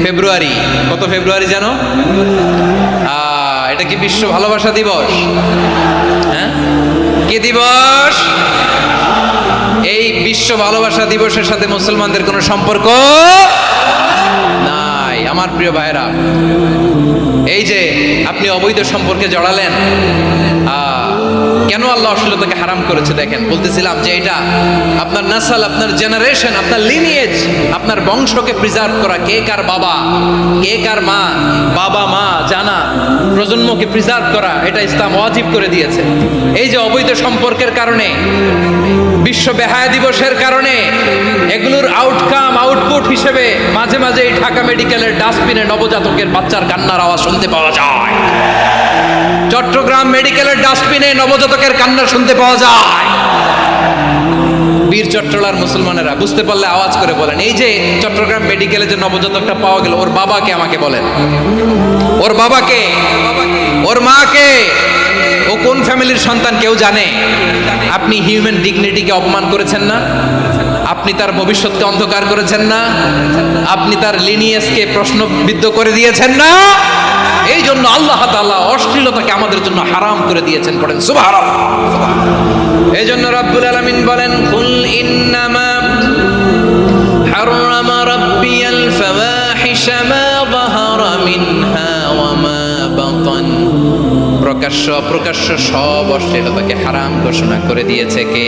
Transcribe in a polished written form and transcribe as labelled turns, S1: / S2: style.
S1: ফেব্রুয়ারি, কত ফেব্রুয়ারি জানো? এটা কি বিশ্ব ভালোবাসা দিবস? হ্যাঁ, কি দিবস? এই বিশ্ব ভালোবাসা দিবসের সাথে মুসলমানদের কোনো সম্পর্ক নাই। আমার প্রিয় ভাইরা, এই যে আপনি অবৈধ সম্পর্কে জড়ালেন, কেন আল্লাহ অশ্লীলতাকে হারাম করেছে দেখেন। বলতেছিলাম যে এটা আপনার নাসাল, আপনার জেনারেশন, আপনার লিনিয়েজ, আপনার বংশকে প্রিজার্ভ করা। কে কার বাবা, কে কার মা, বাবা মা জানা, প্রজন্মকে প্রিজার্ভ করা, এটা ইসলাম ওয়াজিব করে দিয়েছে। এই যে অবৈধ সম্পর্কের কারণে, বিশ্ব বেহায়া দিবসের কারণে, এগুলোর আউটকাম, আউটপুট হিসেবে মাঝে মাঝে এই ঢাকা মেডিকেলের ডাস্টবিনে নবজাতকের বাচ্চার কান্নার আওয়াজ শুনতে পাওয়া যায়। চট্টগ্রাম মেডিকেলের ডাস্টবিনে নবজাতকের কান্না শুনতে পাওয়া যায়। বীর চট্টলার মুসলমানেরা বুঝতে পারলে আওয়াজ করে বলেন, এই যে চট্টগ্রাম মেডিকেলে যে নবজাতকটা পাওয়া গেল, ওর বাবাকে আমাকে বলেন, ওর বাবাকে, ওর মাকে, ও কোন ফ্যামিলির সন্তান কেউ জানে? আপনি হিউম্যান ডিগনিটিকে অপমান করেছেন না? আপনি তার ভবিষ্যৎকে অন্ধকার করেছেন না? আপনি তার লিনিয়েজকে প্রশ্নবিদ্ধ করে দিয়েছেন না? এই জন্য আল্লাহ তাআলা অশ্লীলতাকে আমাদের জন্য হারাম করে দিয়েছেন। পড়েন সুবহানাল্লাহ। এই জন্য রাব্বুল আলামিন বলেন, কুল ইন্নামা হারামা রাব্বিয়াল ফাওয়াহিশা মা যাহারা মিনহা ওয়া মা বাতান। প্রকাশ্য অপ্রকাশ্য সব অশ্লীলতাকে হারাম ঘোষণা করে দিয়েছে কে?